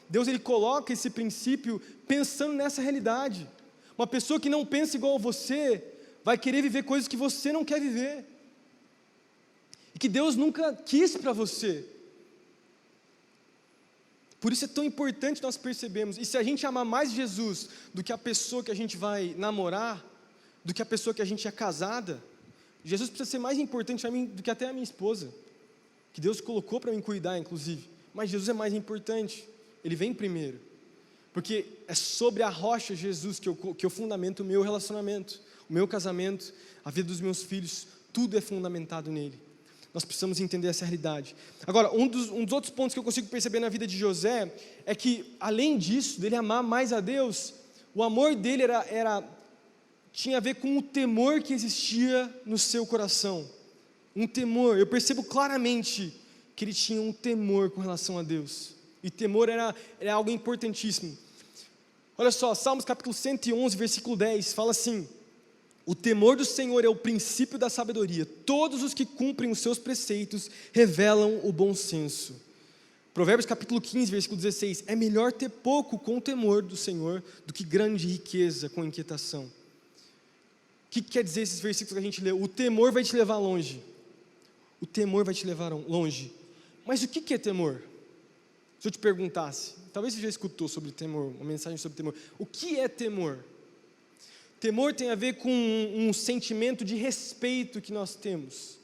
Deus coloca esse princípio pensando nessa realidade. Uma pessoa que não pensa igual a você, vai querer viver coisas que você não quer viver. E que Deus nunca quis para você. Por isso é tão importante nós percebermos, e se a gente amar mais Jesus do que a pessoa que a gente vai namorar, do que a pessoa que a gente é casada, Jesus precisa ser mais importante para mim do que até a minha esposa, que Deus colocou para mim cuidar, inclusive, mas Jesus é mais importante, Ele vem primeiro, porque é sobre a rocha Jesus que eu fundamento o meu relacionamento, o meu casamento, a vida dos meus filhos, tudo é fundamentado nele. Nós precisamos entender essa realidade. Agora, um dos outros pontos que eu consigo perceber na vida de José é que, além disso, dele amar mais a Deus, o amor dele tinha a ver com o temor que existia no seu coração. Um temor, eu percebo claramente que ele tinha um temor com relação a Deus. E temor era algo importantíssimo. Olha só, Salmos capítulo 111, versículo 10, fala assim: o temor do Senhor é o princípio da sabedoria. Todos os que cumprem os seus preceitos revelam o bom senso. Provérbios capítulo 15, versículo 16. É melhor ter pouco com o temor do Senhor do que grande riqueza com inquietação. O que quer dizer esses versículos que a gente leu? O temor vai te levar longe. O temor vai te levar longe. Mas o que é temor? Se eu te perguntasse, talvez você já escutou sobre temor, uma mensagem sobre temor. O que é temor? Temor tem a ver com um sentimento de respeito que nós temos.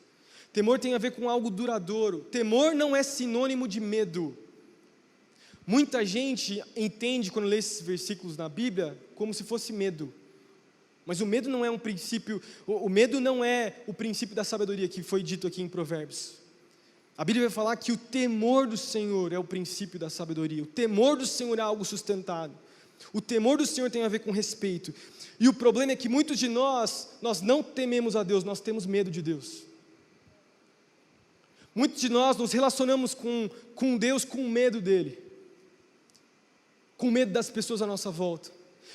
Temor tem a ver com algo duradouro. Temor não é sinônimo de medo. Muita gente entende quando lê esses versículos na Bíblia como se fosse medo. Mas o medo não é um princípio, o medo não é o princípio da sabedoria que foi dito aqui em Provérbios. A Bíblia vai falar que o temor do Senhor é o princípio da sabedoria. O temor do Senhor é algo sustentado. O temor do Senhor tem a ver com respeito. E o problema é que muitos de nós não tememos a Deus, nós temos medo de Deus. Muitos de nós nos relacionamos com Deus com medo dEle. Com medo das pessoas à nossa volta.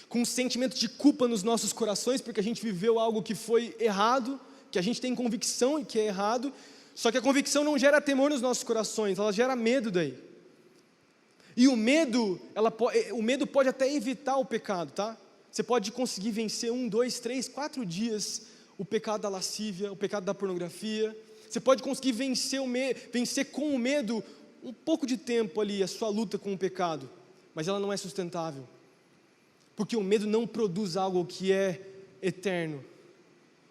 Com um sentimento de culpa nos nossos corações, porque a gente viveu algo que foi errado, que a gente tem convicção que é errado, só que a convicção não gera temor nos nossos corações, ela gera medo daí. E o medo pode até evitar o pecado, tá? Você pode conseguir vencer 1, 2, 3, 4 dias o pecado da lascívia, o pecado da pornografia. Você pode conseguir vencer com o medo um pouco de tempo ali, a sua luta com o pecado, mas ela não é sustentável. Porque o medo não produz algo que é eterno.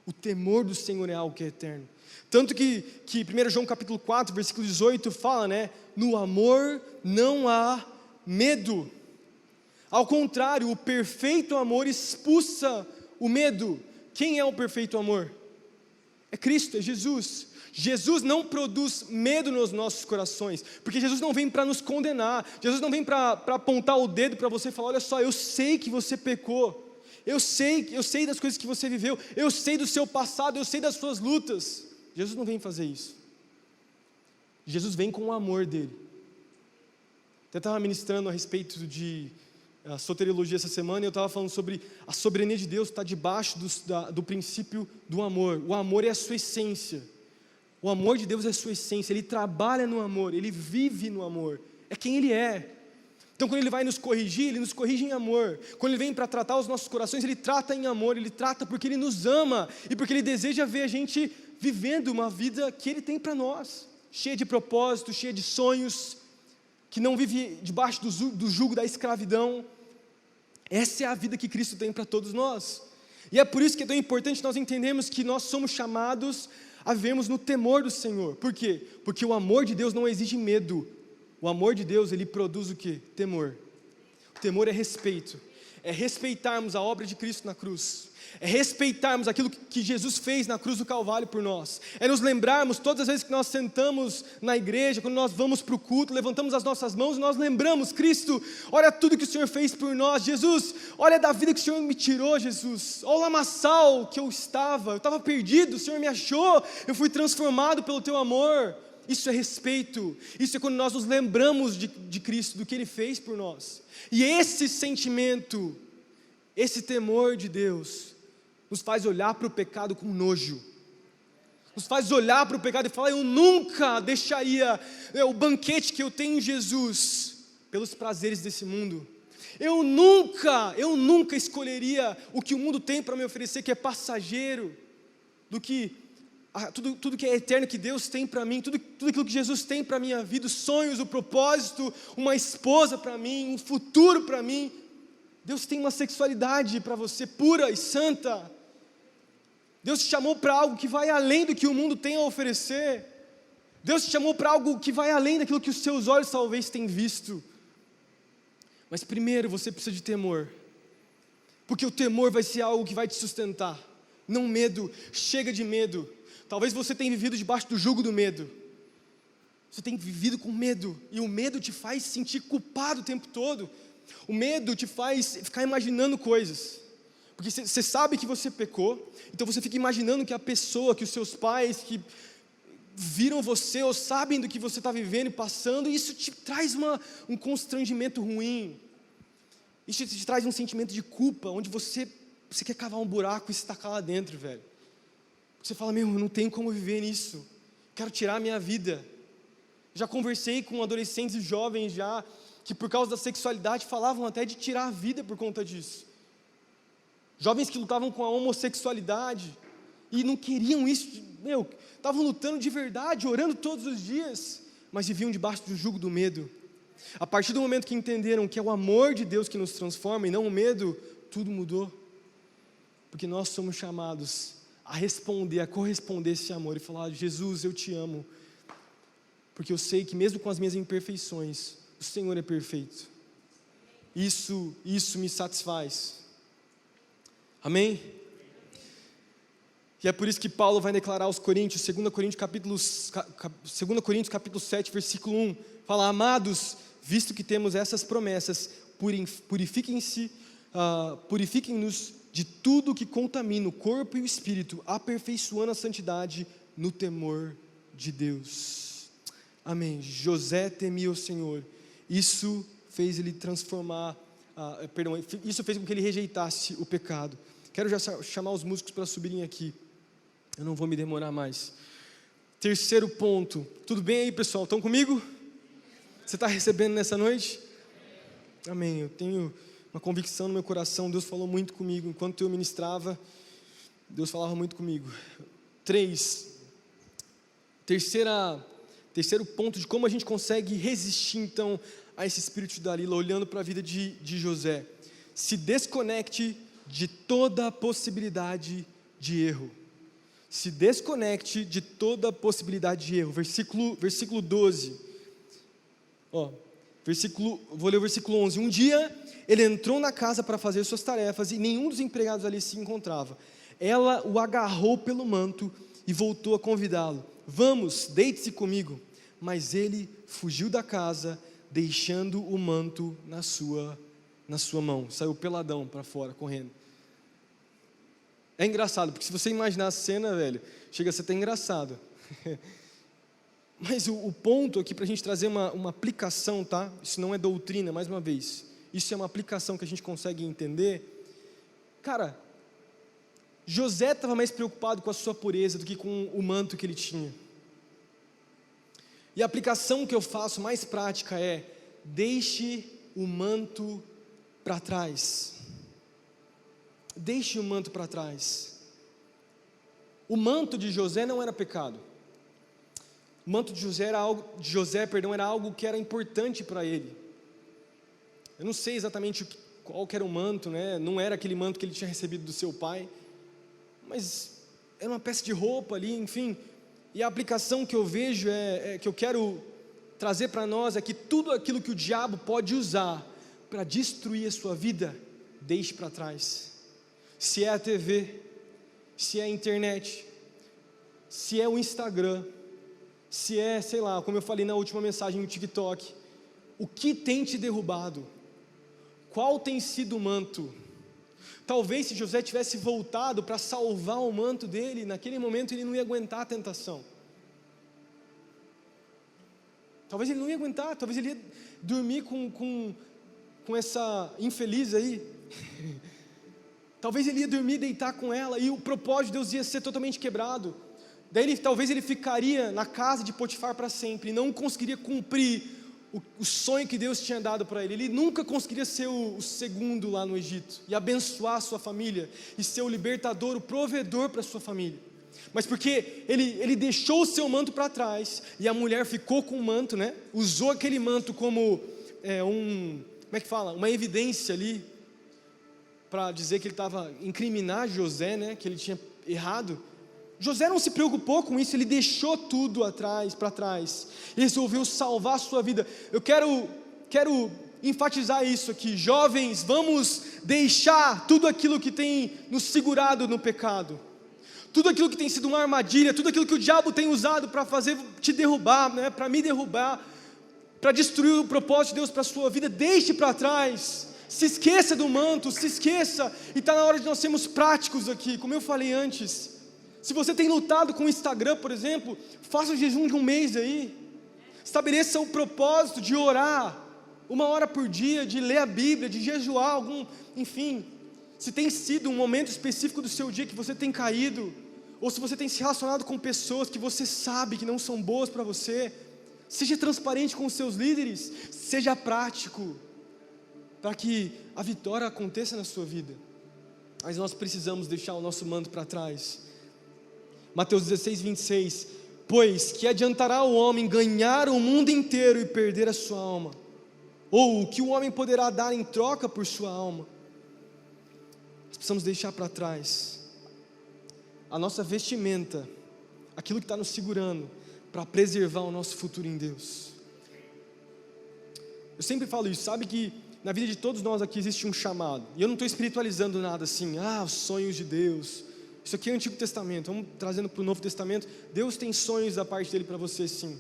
O temor do Senhor é algo que é eterno. Tanto que 1 João capítulo 4, versículo 18 fala, né? No amor não há medo. Ao contrário, o perfeito amor expulsa o medo. Quem é o perfeito amor? É Cristo, é Jesus. Jesus não produz medo nos nossos corações, porque Jesus não vem para nos condenar, Jesus não vem para apontar o dedo para você e falar: olha só, eu sei que você pecou, eu sei das coisas que você viveu, eu sei do seu passado, eu sei das suas lutas. Jesus não vem fazer isso. Jesus vem com o amor dele. Eu estava ministrando a respeito de soteriologia essa semana, e eu estava falando sobre a soberania de Deus está debaixo do princípio do amor. O amor é a sua essência. O amor de Deus é a sua essência. Ele trabalha no amor, Ele vive no amor. É quem Ele é. Então quando Ele vai nos corrigir, Ele nos corrige em amor. Quando Ele vem para tratar os nossos corações, Ele trata em amor, Ele trata porque Ele nos ama e porque Ele deseja ver a gente vivendo uma vida que Ele tem para nós, cheia de propósito, cheia de sonhos, que não vive debaixo do jugo da escravidão. Essa é a vida que Cristo tem para todos nós. E é por isso que é tão importante nós entendermos que nós somos chamados a vermos no temor do Senhor. Por quê? Porque o amor de Deus não exige medo. O amor de Deus, ele produz o quê? Temor. O temor é respeito. É respeitarmos a obra de Cristo na cruz. É respeitarmos aquilo que Jesus fez na cruz do Calvário por nós. É nos lembrarmos todas as vezes que nós sentamos na igreja, quando nós vamos para o culto, levantamos as nossas mãos e nós lembramos: Cristo, olha tudo que o Senhor fez por nós. Jesus, olha da vida que o Senhor me tirou, Jesus. Olha o lamaçal que eu estava perdido, o Senhor me achou, eu fui transformado pelo teu amor. Isso é respeito, isso é quando nós nos lembramos de Cristo, do que Ele fez por nós. E esse sentimento, esse temor de Deus, nos faz olhar para o pecado com nojo, nos faz olhar para o pecado e falar: eu nunca deixaria o banquete que eu tenho em Jesus pelos prazeres desse mundo. Eu nunca escolheria o que o mundo tem para me oferecer, que é passageiro, do que tudo que é eterno que Deus tem para mim, tudo aquilo que Jesus tem para a minha vida, os sonhos, o propósito, uma esposa para mim, um futuro para mim. Deus tem uma sexualidade para você pura e santa. Deus te chamou para algo que vai além do que o mundo tem a oferecer. Deus te chamou para algo que vai além daquilo que os seus olhos talvez tenham visto. Mas primeiro você precisa de temor, porque o temor vai ser algo que vai te sustentar, não medo. Chega de medo. Talvez você tenha vivido debaixo do jugo do medo. Você tem vivido com medo, e o medo te faz se sentir culpado o tempo todo. O medo te faz ficar imaginando coisas, porque você sabe que você pecou, então você fica imaginando que a pessoa, que os seus pais, que viram você, ou sabem do que você está vivendo e passando, e isso te traz um constrangimento ruim. Isso te traz um sentimento de culpa, onde você quer cavar um buraco e se tacar lá dentro, velho. Você fala: meu, eu não tenho como viver nisso, quero tirar a minha vida. Já conversei com adolescentes e jovens que por causa da sexualidade falavam até de tirar a vida por conta disso. Jovens que lutavam com a homossexualidade e não queriam isso, estavam lutando de verdade, orando todos os dias, mas viviam debaixo do jugo do medo. A partir do momento que entenderam que é o amor de Deus que nos transforma e não o medo, tudo mudou. Porque nós somos chamados a responder, a corresponder a esse amor e falar: Jesus, eu te amo, porque eu sei que mesmo com as minhas imperfeições, o Senhor é perfeito. Isso me satisfaz. Amém? E é por isso que Paulo vai declarar aos Coríntios, 2 Coríntios capítulo 7, versículo 1, fala: amados, visto que temos essas promessas, purifiquem-nos de tudo que contamina o corpo e o espírito, aperfeiçoando a santidade no temor de Deus. Amém. José temia o Senhor. Isso fez ele isso fez com que ele rejeitasse o pecado. Quero já chamar os músicos para subirem aqui. Eu não vou me demorar mais. Terceiro ponto. Tudo bem aí, pessoal? Estão comigo? Você está recebendo nessa noite? Amém. Eu tenho uma convicção no meu coração. Deus falou muito comigo. Enquanto eu ministrava, Deus falava muito comigo. Terceiro ponto de como a gente consegue resistir, então, a esse espírito de Dalila, olhando para a vida de José. Se desconecte de toda a possibilidade de erro. Se desconecte de toda a possibilidade de erro. Versículo 12. Vou ler o versículo 11. Um dia, ele entrou na casa para fazer suas tarefas e nenhum dos empregados ali se encontrava. Ela o agarrou pelo manto e voltou a convidá-lo. Vamos, deite-se comigo. Mas ele fugiu da casa, deixando o manto na sua mão. Saiu peladão para fora, correndo. É engraçado, porque se você imaginar a cena, velho, chega a ser até engraçado. Mas o ponto aqui para a gente trazer uma aplicação, tá? Isso não é doutrina, mais uma vez. Isso é uma aplicação que a gente consegue entender. Cara, José estava mais preocupado com a sua pureza do que com o manto que ele tinha. E a aplicação que eu faço mais prática é: deixe o manto para trás. Deixe o manto para trás. O manto de José não era pecado. O manto de José era algo que era importante para ele. Eu não sei exatamente qual que era o manto, né? Não era aquele manto que ele tinha recebido do seu pai, mas era uma peça de roupa ali, enfim. E a aplicação que eu vejo que eu quero trazer para nós é que tudo aquilo que o diabo pode usar para destruir a sua vida, deixe para trás. Se é a TV, se é a internet, se é o Instagram, se é, sei lá, como eu falei na última mensagem, o TikTok, o que tem te derrubado? Qual tem sido o manto? Talvez se José tivesse voltado para salvar o manto dele, naquele momento ele não ia aguentar a tentação. Talvez ele não ia aguentar, talvez ele ia dormir com essa infeliz aí. Talvez ele ia dormir, deitar com ela, e o propósito de Deus ia ser totalmente quebrado. Daí talvez ele ficaria na casa de Potifar para sempre, e não conseguiria cumprir o sonho que Deus tinha dado para ele. Ele nunca conseguiria ser o segundo lá no Egito, e abençoar a sua família, e ser o libertador, o provedor para a sua família. Mas porque ele deixou o seu manto para trás, e a mulher ficou com o manto, né? Usou aquele manto como uma evidência ali, para dizer que ele estava incriminar José, né? Que ele tinha errado. José não se preocupou com isso, ele deixou tudo para trás, e resolveu salvar a sua vida. Eu quero enfatizar isso aqui, jovens, vamos deixar tudo aquilo que tem nos segurado no pecado, tudo aquilo que tem sido uma armadilha, tudo aquilo que o diabo tem usado para fazer te derrubar, né, para me derrubar, para destruir o propósito de Deus para a sua vida. Deixe para trás, se esqueça do manto, se esqueça, e está na hora de nós sermos práticos aqui, como eu falei antes. Se você tem lutado com o Instagram, por exemplo, faça o jejum de um mês aí, estabeleça o propósito de orar 1 hora por dia, de ler a Bíblia, de jejuar enfim, se tem sido um momento específico do seu dia que você tem caído, ou se você tem se relacionado com pessoas que você sabe que não são boas para você, seja transparente com os seus líderes, seja prático, para que a vitória aconteça na sua vida. Mas nós precisamos deixar o nosso manto para trás. Mateus 16, 26, pois que adiantará o homem ganhar o mundo inteiro e perder a sua alma? Ou o que o homem poderá dar em troca por sua alma? Nós precisamos deixar para trás a nossa vestimenta, aquilo que está nos segurando, para preservar o nosso futuro em Deus. Eu sempre falo isso, sabe que na vida de todos nós aqui existe um chamado, e eu não estou espiritualizando nada assim, os sonhos de Deus. Isso aqui é o Antigo Testamento, vamos trazendo para o Novo Testamento. Deus tem sonhos da parte dele para você, sim.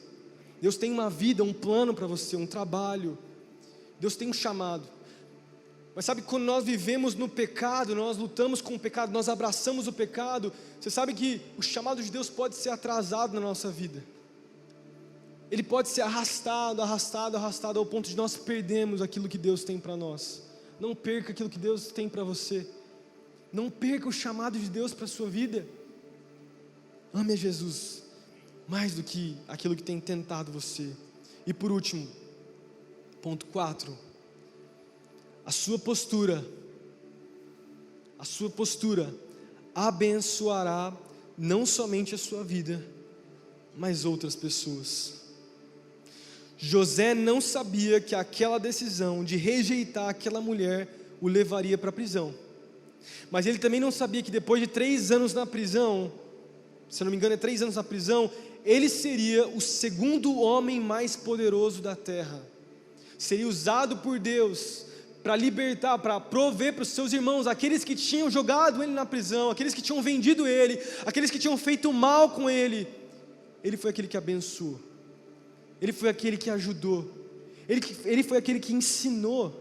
Deus tem uma vida, um plano para você, um trabalho. Deus tem um chamado. Mas sabe, quando nós vivemos no pecado, nós lutamos com o pecado, nós abraçamos o pecado, você sabe que o chamado de Deus pode ser atrasado na nossa vida. Ele pode ser arrastado ao ponto de nós perdermos aquilo que Deus tem para nós. Não perca aquilo que Deus tem para você. Não perca o chamado de Deus para a sua vida. Ame a Jesus mais do que aquilo que tem tentado você. E por último, ponto 4, a sua postura abençoará não somente a sua vida, mas outras pessoas. José não sabia que aquela decisão de rejeitar aquela mulher o levaria para a prisão. Mas ele também não sabia que depois de 3 anos na prisão, se não me engano é 3 anos na prisão, ele seria o segundo homem mais poderoso da terra. Seria usado por Deus para libertar, para prover para os seus irmãos, aqueles que tinham jogado ele na prisão, aqueles que tinham vendido ele, aqueles que tinham feito mal com ele. Ele foi aquele que abençoou, ele foi aquele que ajudou, ele foi aquele que ensinou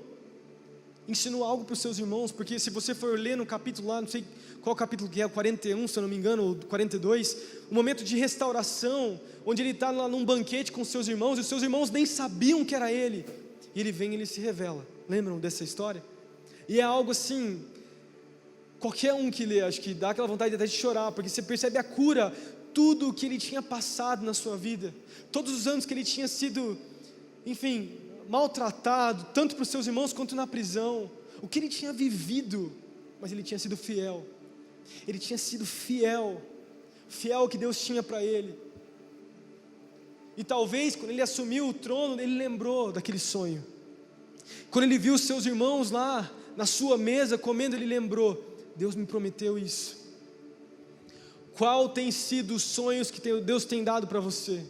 algo para os seus irmãos. Porque se você for ler no capítulo lá, não sei qual capítulo que é, o 41 se eu não me engano, ou 42, um momento de restauração, onde ele está lá num banquete com os seus irmãos, e os seus irmãos nem sabiam que era ele, e ele vem e ele se revela. Lembram dessa história? E é algo assim, qualquer um que lê, acho que dá aquela vontade até de chorar, porque você percebe a cura, tudo que ele tinha passado na sua vida, todos os anos que ele tinha sido, enfim, maltratado, tanto para os seus irmãos quanto na prisão, o que ele tinha vivido, mas ele tinha sido fiel. Ele tinha sido fiel ao que Deus tinha para ele. E talvez quando ele assumiu o trono, ele lembrou daquele sonho. Quando ele viu os seus irmãos lá na sua mesa comendo, ele lembrou: Deus me prometeu isso. Qual tem sido os sonhos que Deus tem dado para você?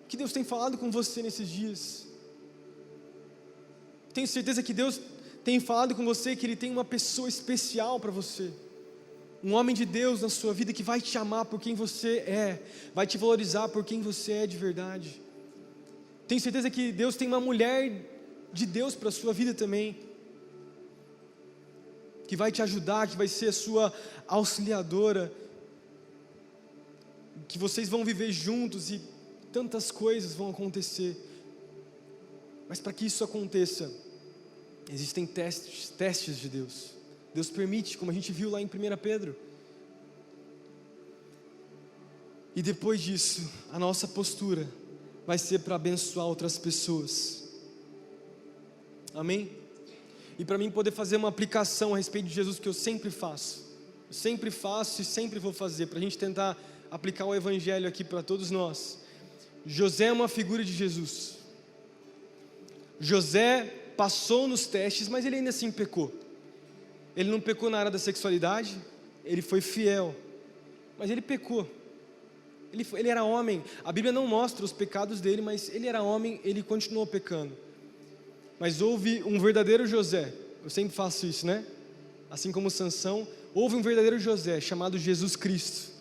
O que Deus tem falado com você nesses dias? Tenho certeza que Deus tem falado com você que Ele tem uma pessoa especial para você, um homem de Deus na sua vida que vai te amar por quem você é, vai te valorizar por quem você é de verdade. Tenho certeza que Deus tem uma mulher de Deus para a sua vida também, que vai te ajudar, que vai ser a sua auxiliadora, que vocês vão viver juntos e tantas coisas vão acontecer. Mas para que isso aconteça, existem testes de Deus. Deus permite, como a gente viu lá em 1 Pedro. E depois disso, a nossa postura vai ser para abençoar outras pessoas. Amém? E para mim poder fazer uma aplicação a respeito de Jesus, que eu sempre faço e sempre vou fazer, para a gente tentar aplicar o Evangelho aqui para todos nós. José é uma figura de Jesus. José passou nos testes, mas ele ainda assim pecou. Ele não pecou na área da sexualidade, ele foi fiel, mas ele pecou. Ele era homem. A Bíblia não mostra os pecados dele, mas ele era homem, ele continuou pecando. Mas houve um verdadeiro José. Eu sempre faço isso, né? Assim como Sansão, houve um verdadeiro José chamado Jesus Cristo,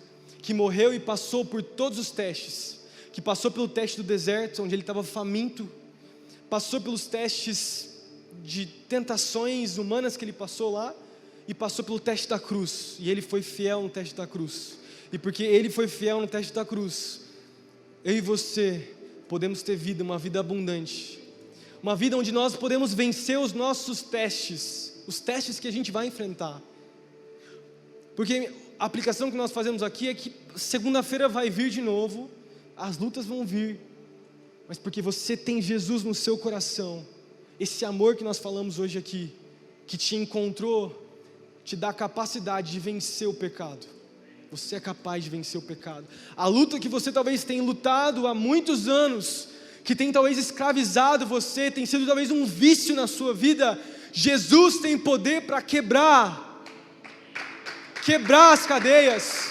que morreu e passou por todos os testes, que passou pelo teste do deserto, onde ele estava faminto, passou pelos testes de tentações humanas que ele passou lá, e passou pelo teste da cruz, e ele foi fiel no teste da cruz. E porque ele foi fiel no teste da cruz, eu e você podemos ter vida, uma vida abundante, uma vida onde nós podemos vencer os nossos testes, os testes que a gente vai enfrentar. Porque a aplicação que nós fazemos aqui é que segunda-feira vai vir de novo, as lutas vão vir, mas porque você tem Jesus no seu coração, esse amor que nós falamos hoje aqui, que te encontrou, te dá a capacidade de vencer o pecado. Você é capaz de vencer o pecado. A luta que você talvez tenha lutado há muitos anos, que tem talvez escravizado você, tem sido talvez um vício na sua vida, Jesus tem poder para quebrar as cadeias.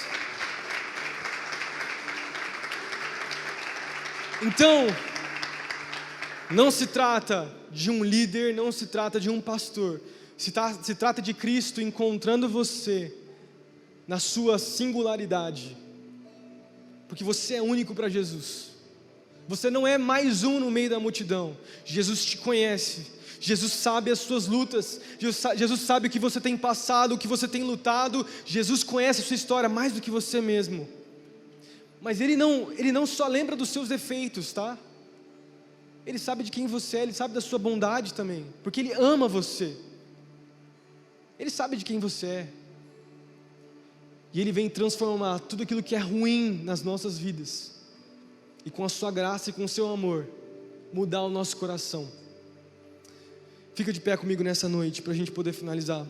Então, não se trata de um líder, não se trata de um pastor, se trata de Cristo encontrando você na sua singularidade, porque você é único para Jesus. Você não é mais um no meio da multidão. Jesus te conhece, Jesus sabe as suas lutas, Jesus sabe o que você tem passado, o que você tem lutado. Jesus conhece a sua história mais do que você mesmo. Mas Ele não só lembra dos seus defeitos, tá? Ele sabe de quem você é, Ele sabe da sua bondade também, porque Ele ama você. Ele sabe de quem você é. E Ele vem transformar tudo aquilo que é ruim nas nossas vidas, e com a sua graça e com o seu amor, mudar o nosso coração. Fica de pé comigo nessa noite, para a gente poder finalizar.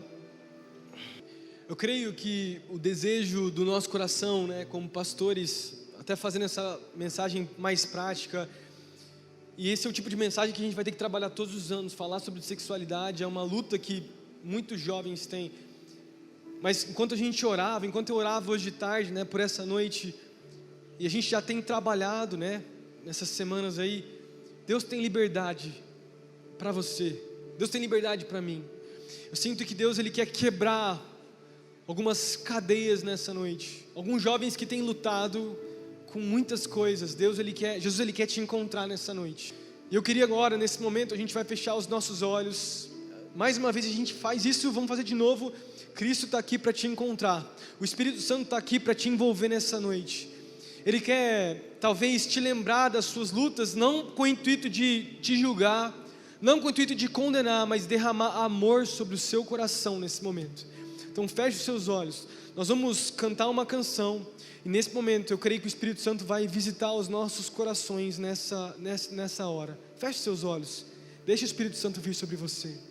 Eu creio que o desejo do nosso coração, né, como pastores, até fazendo essa mensagem mais prática, e esse é o tipo de mensagem que a gente vai ter que trabalhar todos os anos. Falar sobre sexualidade é uma luta que muitos jovens têm. Mas enquanto eu orava hoje de tarde, né, por essa noite, e a gente já tem trabalhado, né, nessas semanas aí, Deus tem liberdade para você, Deus tem liberdade para mim. Eu sinto que Deus, Ele quer quebrar algumas cadeias nessa noite. Alguns jovens que têm lutado com muitas coisas, Jesus Ele quer te encontrar nessa noite. E eu queria agora, nesse momento, a gente vai fechar os nossos olhos. Mais uma vez a gente faz isso, vamos fazer de novo. Cristo está aqui para te encontrar, o Espírito Santo está aqui para te envolver nessa noite. Ele quer talvez te lembrar das suas lutas, não com o intuito de te julgar, não com o intuito de condenar, mas derramar amor sobre o seu coração nesse momento. Então feche os seus olhos. Nós vamos cantar uma canção. E nesse momento eu creio que o Espírito Santo vai visitar os nossos corações nessa hora. Feche os seus olhos. Deixa o Espírito Santo vir sobre você.